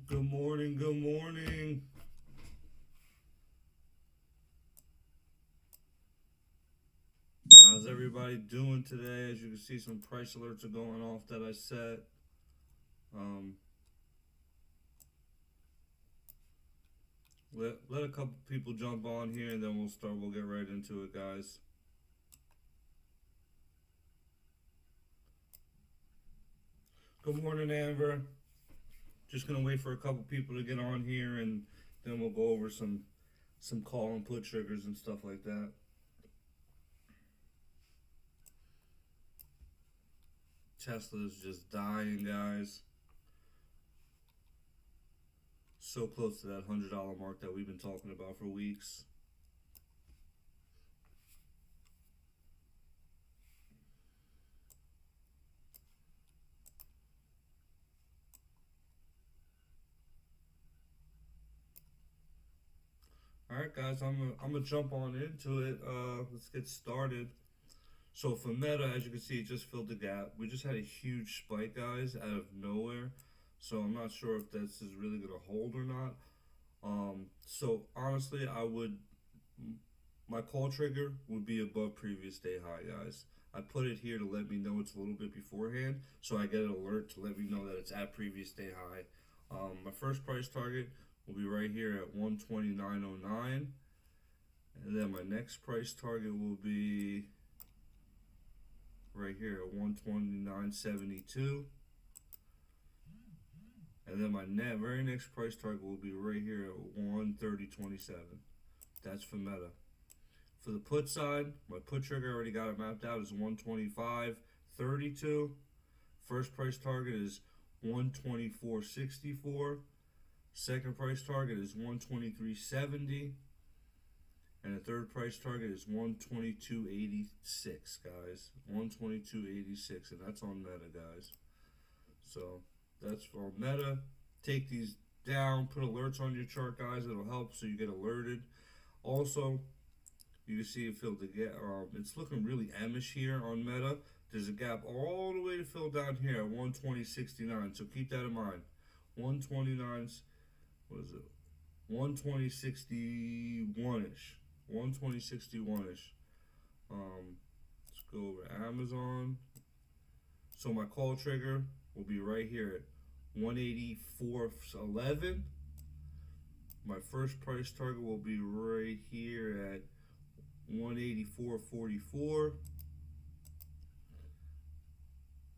Good morning, good morning. How's everybody doing today? As you can see, some price alerts are going off that I set. Um, let a couple people jump on here and then we'll get right into it, guys. Good morning, Amber. Just gonna wait for a couple people to get on here and then we'll go over some call and put triggers and stuff like that. Tesla's just dying, guys. So close to that $100 mark that we've been talking about for weeks. All right, guys, I'm gonna jump on into it. Let's get started. So for Meta, as you can see, it just filled the gap. We just had a huge spike, guys, out of nowhere. So I'm not sure if this is really gonna hold or not. So honestly, my call trigger would be above previous day high, guys. I put it here to let me know it's a little bit beforehand, so I get an alert to let me know that it's at previous day high. My first price target will be right here at 129.09, and then my next price target will be right here at 129.72, and then my very next price target will be right here at 130.27. That's for Meta. For the put side, my put trigger already got it mapped out as 125.32. First price target is 124.64. Second price target is 123.70. And the third price target is 122.86, guys. 122.86, and that's on Meta, guys. So that's for Meta. Take these down, put alerts on your chart, guys. It'll help so you get alerted. Also, you can see it filled the gap. It's looking really amish here on Meta. There's a gap all the way to fill down here at 120.69. So keep that in mind. 129's, what is it? 120.61-ish. 120.61-ish. Let's go over Amazon. So my call trigger will be right here at 184.11. My first price target will be right here at 184.44.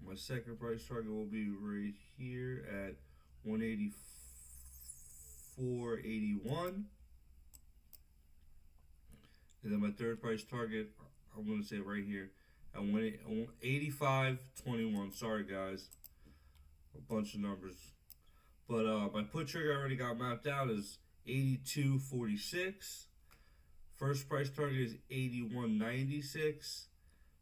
My second price target will be right here at 184.81. And then my third price target, I'm going to say right here at 185.21. Sorry, guys. A bunch of numbers. But my put trigger I already got mapped out is 82.46. First price target is 81.96.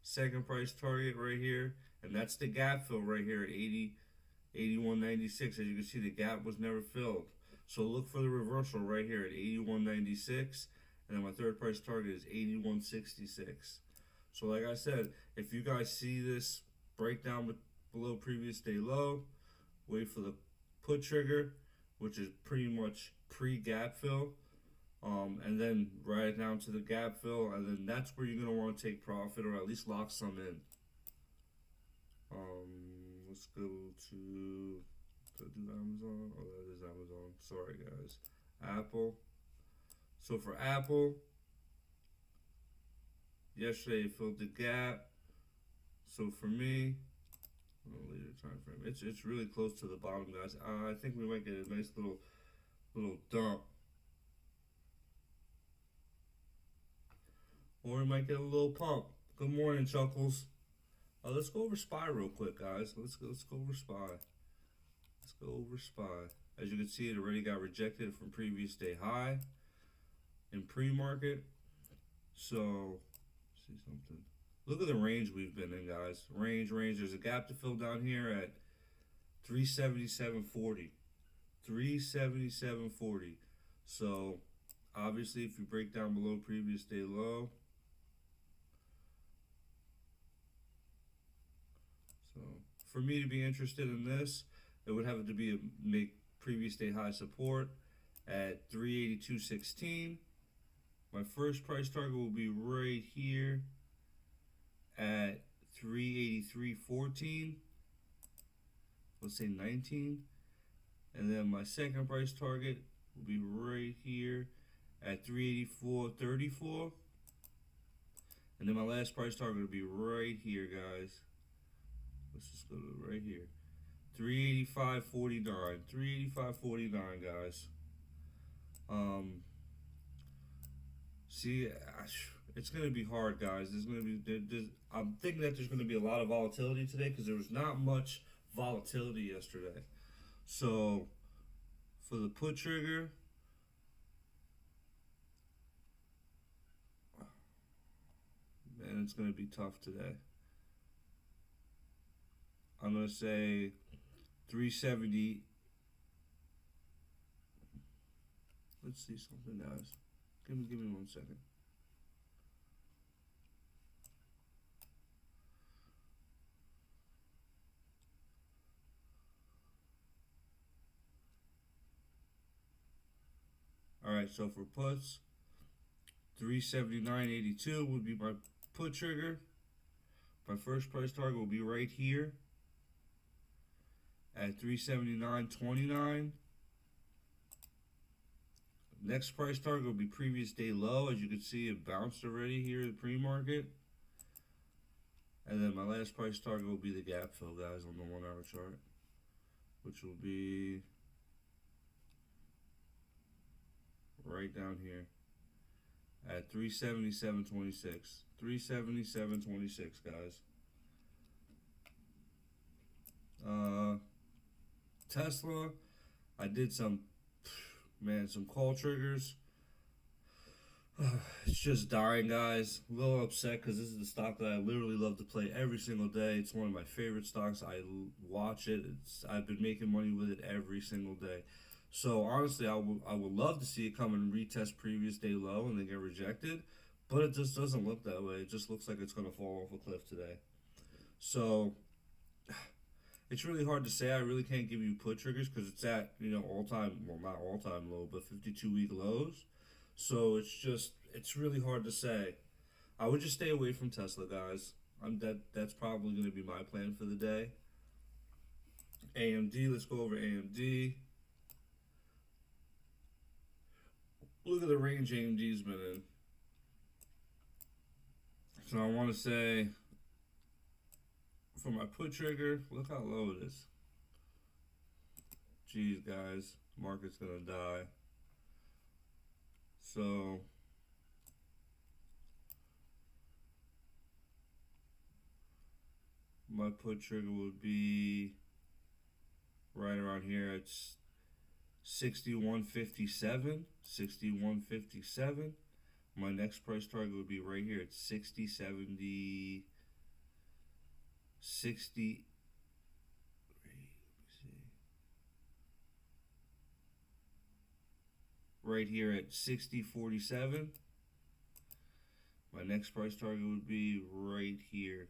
Second price target right here, and that's the gap fill right here at 81.96. As you can see, the gap was never filled. So look for the reversal right here at 81.96. And then my third price target is 81.66. So like I said, if you guys see this breakdown below previous day low, wait for the put trigger, which is pretty much pre-gap fill. And then write it down to the gap fill, and then that's where you're going to want to take profit or at least lock some in. Let's go to Amazon. Oh, that is Amazon. Sorry, guys. Apple. So for Apple, yesterday it filled the gap. So for me, later time frame, it's really close to the bottom, guys. I think we might get a nice little dump. Or we might get a little pump. Good morning, Chuckles. Let's go over SPY real quick, guys. Let's go over SPY. Let's go over SPY. As you can see, it already got rejected from previous day high in pre-market. So, see something. Look at the range we've been in, guys. Range. There's a gap to fill down here at 377.40. 377.40. So, obviously, if you break down below previous day low, for me to be interested in this, it would have to be make previous day high support at 382.16. My first price target will be right here at 383.14. Let's say 19. And then my second price target will be right here at 384.34. And then my last price target will be right here, guys. Let's just go to right here. 385.49. 385.49, guys. See, it's gonna be hard, guys. I'm thinking that there's gonna be a lot of volatility today because there was not much volatility yesterday. So for the put trigger, man, it's gonna be tough today. I'm gonna say 370. Let's see something, guys. Give me 1 second. All right, so for puts, 379.82 would be my put trigger. My first price target will be right here at 379.29. Next price target will be previous day low. As you can see, it bounced already here at pre-market. And then my last price target will be the gap fill, guys, on the 1 hour chart, which will be right down here at 377.26. 377.26, guys. Tesla, I did some call triggers. It's just dying, guys. A little upset because this is the stock that I literally love to play every single day. It's one of my favorite stocks. I watch it. I've been making money with it every single day. So honestly, I would love to see it come and retest previous day low and then get rejected, but it just doesn't look that way. It just looks like it's going to fall off a cliff today. So it's really hard to say. I really can't give you put triggers because it's at, all-time, well, not all-time low, but 52-week lows. So it's really hard to say. I would just stay away from Tesla, guys. That's probably going to be my plan for the day. AMD, let's go over AMD. Look at the range AMD's been in. So I want to say, for my put trigger, look how low it is. Jeez, guys, market's gonna die. So my put trigger would be right around here. It's 61.57. 61.57. My next price target would be right here at 60.70. 60. Right here at 60.47. My next price target would be right here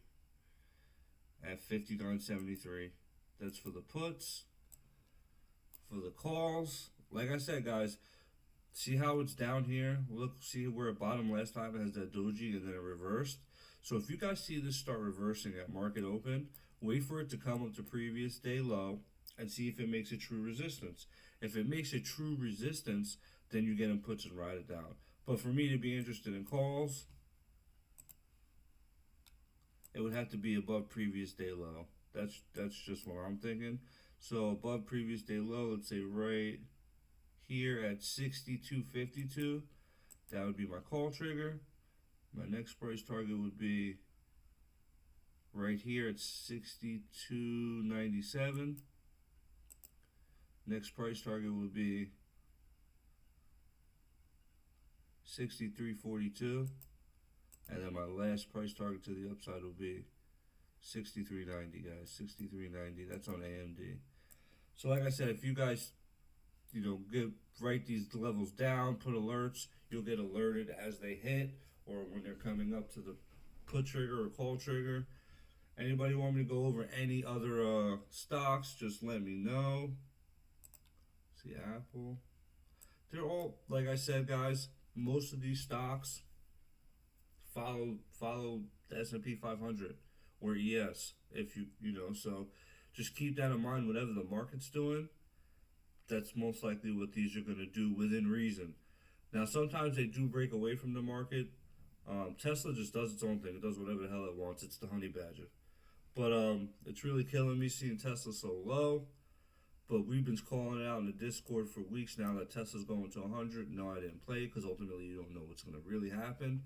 at 59.73. That's for the puts. For the calls, like I said, guys, see how it's down here? Look, see where it bottomed last time? It has that doji and then it reversed. So if you guys see this start reversing at market open, wait for it to come up to previous day low and see if it makes a true resistance. If it makes a true resistance, then you get in puts and ride it down. But for me to be interested in calls, it would have to be above previous day low. That's just what I'm thinking. So above previous day low, let's say right here at 62.52, that would be my call trigger. My next price target would be right here at 62.97. Next price target would be 63.42. And then my last price target to the upside will be 63.90, guys. 63.90. That's on AMD. So like I said, if you guys, write these levels down, put alerts, you'll get alerted as they hit or when they're coming up to the put trigger or call trigger. Anybody want me to go over any other stocks, just let me know. See, Apple. They're all, like I said, guys. Most of these stocks follow the S&P 500 or ES. If so just keep that in mind. Whatever the market's doing, that's most likely what these are going to do within reason. Now, sometimes they do break away from the market. Tesla just does its own thing. It does whatever the hell it wants. It's the honey badger. But it's really killing me seeing Tesla so low. But we've been calling it out in the Discord for weeks now that Tesla's going to 100. No, I didn't play it because ultimately you don't know what's going to really happen.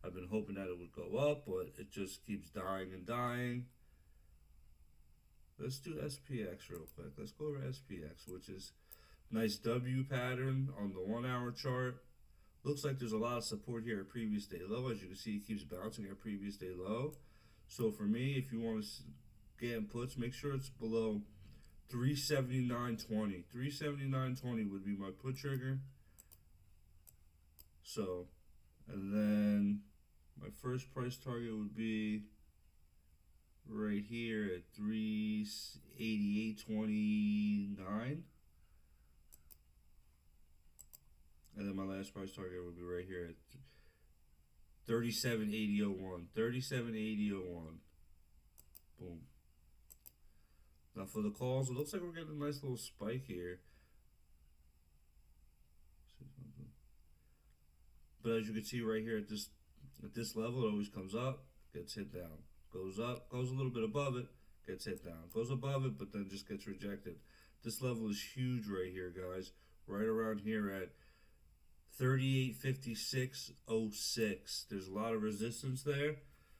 I've been hoping that it would go up, but it just keeps dying and dying. Let's do SPX real quick. Let's go over SPX, which is nice W pattern on the 1 hour chart. Looks like there's a lot of support here at previous day low. As you can see, it keeps bouncing at previous day low. So for me, if you want to get in puts, make sure it's below 379.20. 379.20 would be my put trigger. So, and then my first price target would be right here at 388.29. And then my last price target would be right here at 37.80.01. 37.80.01. Boom. Now for the calls, it looks like we're getting a nice little spike here. But as you can see right here at this level, it always comes up, gets hit down. Goes up, goes a little bit above it, gets hit down. Goes above it, but then just gets rejected. This level is huge right here, guys. Right around here at 38.56.06. There's a lot of resistance there,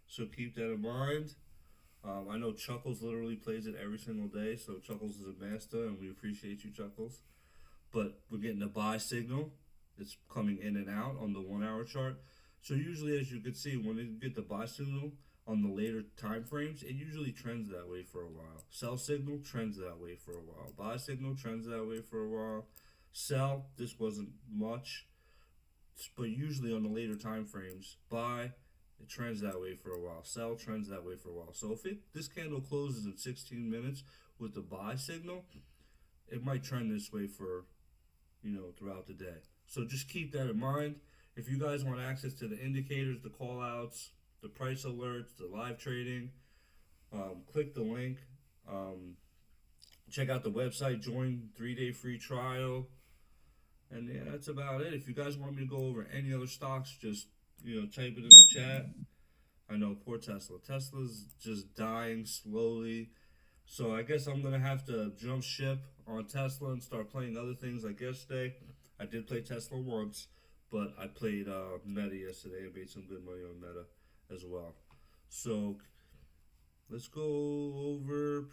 so keep that in mind. I know Chuckles literally plays it every single day, so Chuckles is a master, and we appreciate you, Chuckles. But we're getting a buy signal. It's coming in and out on the 1 hour chart. So usually, as you can see, when you get the buy signal on the later time frames, it usually trends that way for a while. Sell signal trends that way for a while. Buy signal trends that way for a while. Sell, this wasn't much, but usually on the later time frames, buy, it trends that way for a while. Sell trends that way for a while. So if this candle closes in 16 minutes with the buy signal, it might trend this way for, throughout the day. So just keep that in mind. If you guys want access to the indicators, the call outs, the price alerts, the live trading, click the link. Check out the website, join 3-day free trial. And yeah, that's about it. If you guys want me to go over any other stocks, just type it in the chat. I know, poor Tesla. Tesla's just dying slowly. So I guess I'm gonna have to jump ship on Tesla and start playing other things like yesterday. I did play Tesla once, but I played Meta yesterday and made some good money on Meta as well. So let's go over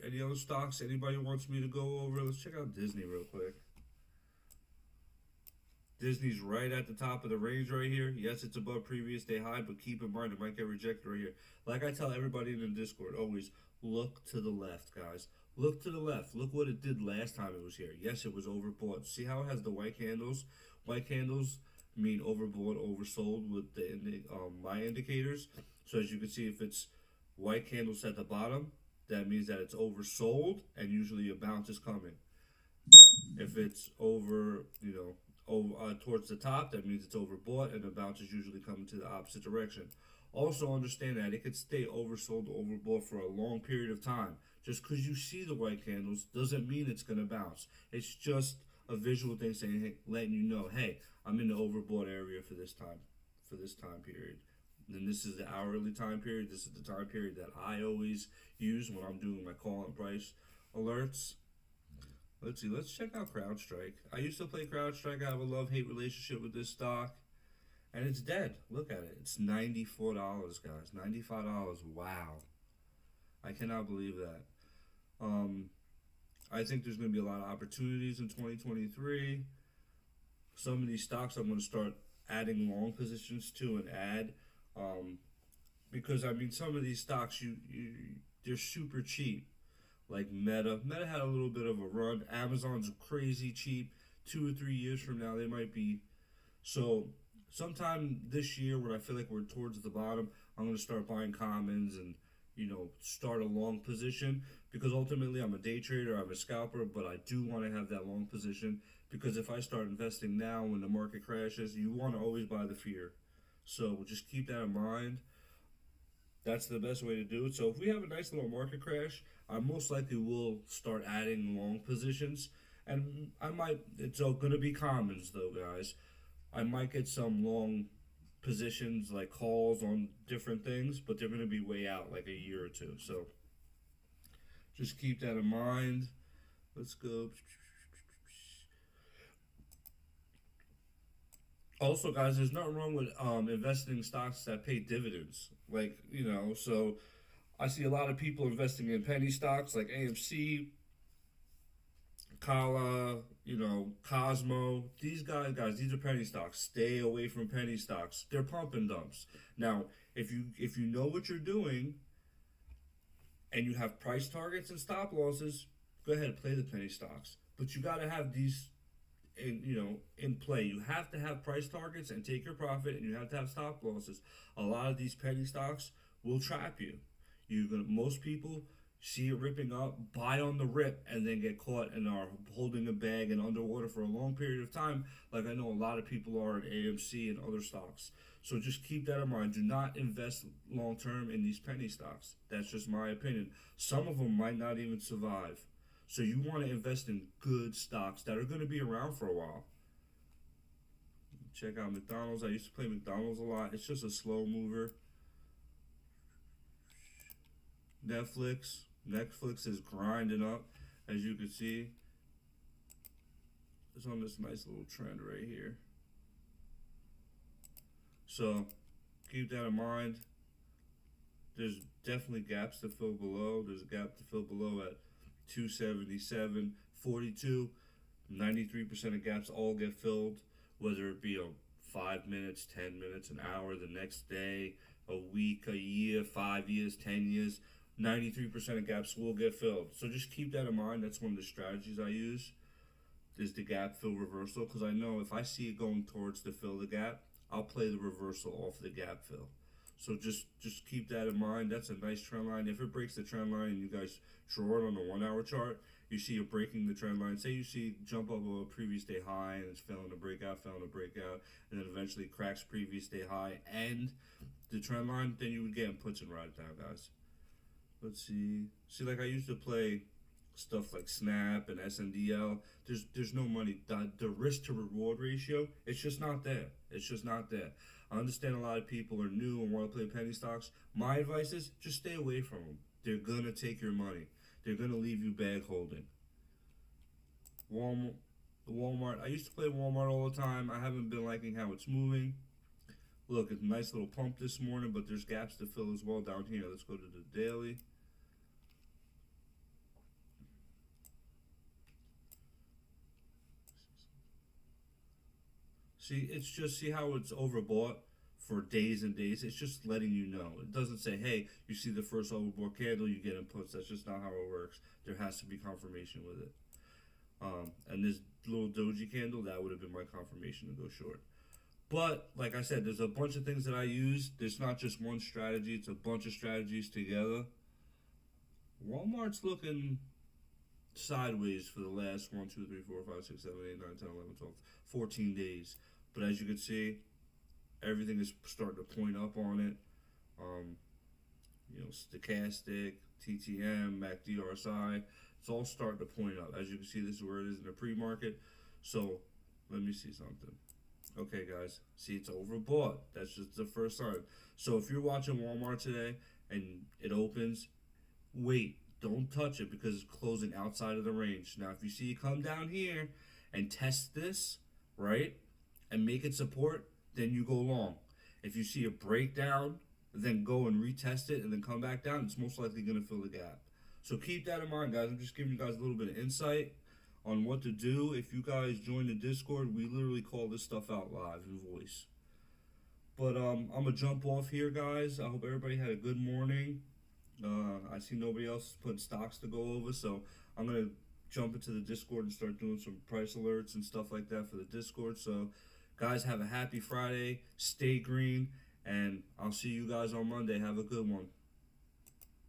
any other stocks anybody wants me to go over. Let's check out Disney real quick. Disney's right at the top of the range right here. Yes, it's above previous day high, but keep in mind it might get rejected right here. Like I tell everybody in the Discord, always look to the left, guys. Look to the left. Look what it did last time it was here. Yes, it was overbought. See how it has the white candles? White candles mean overbought, oversold with the my indicators. So as you can see, if it's white candles at the bottom, that means that it's oversold, and usually a bounce is coming. If it's towards the top, that means it's overbought, and the bounce is usually coming to the opposite direction. Also understand that it could stay oversold or overbought for a long period of time. Just because you see the white candles doesn't mean it's going to bounce. It's just a visual thing saying, hey, letting you know, hey, I'm in the overbought area for this time period. Then this is the hourly time period. This is the time period that I always use when I'm doing my call and price alerts. Let's see. Let's check out CrowdStrike. I used to play CrowdStrike. I have a love-hate relationship with this stock. And it's dead. Look at it. It's $94, guys. $95. Wow. I cannot believe that. I think there's going to be a lot of opportunities in 2023. Some of these stocks I'm going to start adding long positions to and add. Because, some of these stocks, they're super cheap. Like Meta. Meta had a little bit of a run. Amazon's crazy cheap. 2 or 3 years from now, they might be. So sometime this year when I feel like we're towards the bottom, I'm going to start buying commons and, start a long position because ultimately I'm a day trader, I'm a scalper, but I do want to have that long position because if I start investing now when the market crashes, you want to always buy the fear. So just keep that in mind. That's the best way to do it. So if we have a nice little market crash, I most likely will start adding long positions. And I might, it's all going to be commons though, guys. I might get some long positions like calls on different things, but they're going to be way out like a year or two. So just keep that in mind. Let's go. Also, guys, there's nothing wrong with investing in stocks that pay dividends. Like, so I see a lot of people investing in penny stocks like AMC, Kala, Cosmo. These guys, these are penny stocks. Stay away from penny stocks. They're pump and dumps. Now, if you know what you're doing and you have price targets and stop losses, go ahead and play the penny stocks. But you got to have these in play. You have to have price targets and take your profit, and you have to have stop losses. A lot of these penny stocks will trap you. Most people see it ripping up, buy on the rip, and then get caught and are holding a bag and underwater for a long period of time, like I know a lot of people are in AMC and other stocks. So just keep that in mind. Do not invest long term in these penny stocks. That's just my opinion. Some of them might not even survive. So you want to invest in good stocks that are going to be around for a while. Check out McDonald's. I used to play McDonald's a lot. It's just a slow mover. Netflix is grinding up, as you can see. It's on this nice little trend right here. So keep that in mind. There's definitely gaps to fill below. There's a gap to fill below at 277.42. 93% of gaps all get filled, whether it be 5 minutes, 10 minutes, an hour, the next day, a week, a year, 5 years, 10 years. 93% of gaps will get filled. So just keep that in mind. That's one of the strategies I use, is the gap fill reversal, because I know if I see it going towards to fill the gap, I'll play the reversal off the gap fill. So just keep that in mind. That's a nice trend line. If it breaks the trend line and you guys draw it on the 1 hour chart, you see it breaking the trend line. Say you see jump up a previous day high and it's failing to break out, and then eventually cracks previous day high and the trend line, then you would get in puts and ride down, guys. Let's see. Like I used to play stuff like Snap and SNDL. There's no money. The risk to reward ratio, it's just not there. I understand a lot of people are new and want to play penny stocks. My advice is just stay away from them. They're gonna take your money. They're gonna leave you bag holding. Walmart. I used to play Walmart all the time. I haven't been liking how it's moving. Look, it's a nice little pump this morning, but there's gaps to fill as well down here. Let's go to the daily. See how it's overbought for days and days. It's just letting you know. It doesn't say, hey, you see the first overbought candle, you get inputs. That's just not how it works. There has to be confirmation with it. And this little doji candle, that would have been my confirmation to go short. But like I said, there's a bunch of things that I use. There's not just one strategy. It's a bunch of strategies together. Walmart's looking sideways for the last 1, 2, 3, 4, 5, 6, 7, 8, 9, 10, 11, 12, 14 days. But as you can see, everything is starting to point up on it. Stochastic, TTM, MACD, RSI, it's all starting to point up. As you can see, this is where it is in the pre-market. So let me see something. Okay, guys, see, it's overbought. That's just the first sign. So if you're watching Walmart today and it opens, wait. Don't touch it because it's closing outside of the range. Now, if you see it come down here and test this, right, and make it support, then you go long. If you see a breakdown, then go and retest it and then come back down, it's most likely going to fill the gap. So keep that in mind, guys. I'm just giving you guys a little bit of insight on what to do. If you guys join the Discord, we literally call this stuff out live in voice. But I'm going to jump off here, guys. I hope everybody had a good morning. I see nobody else putting stocks to go over, so I'm going to jump into the Discord and start doing some price alerts and stuff like that for the Discord. So, guys, have a happy Friday. Stay green, and I'll see you guys on Monday. Have a good one.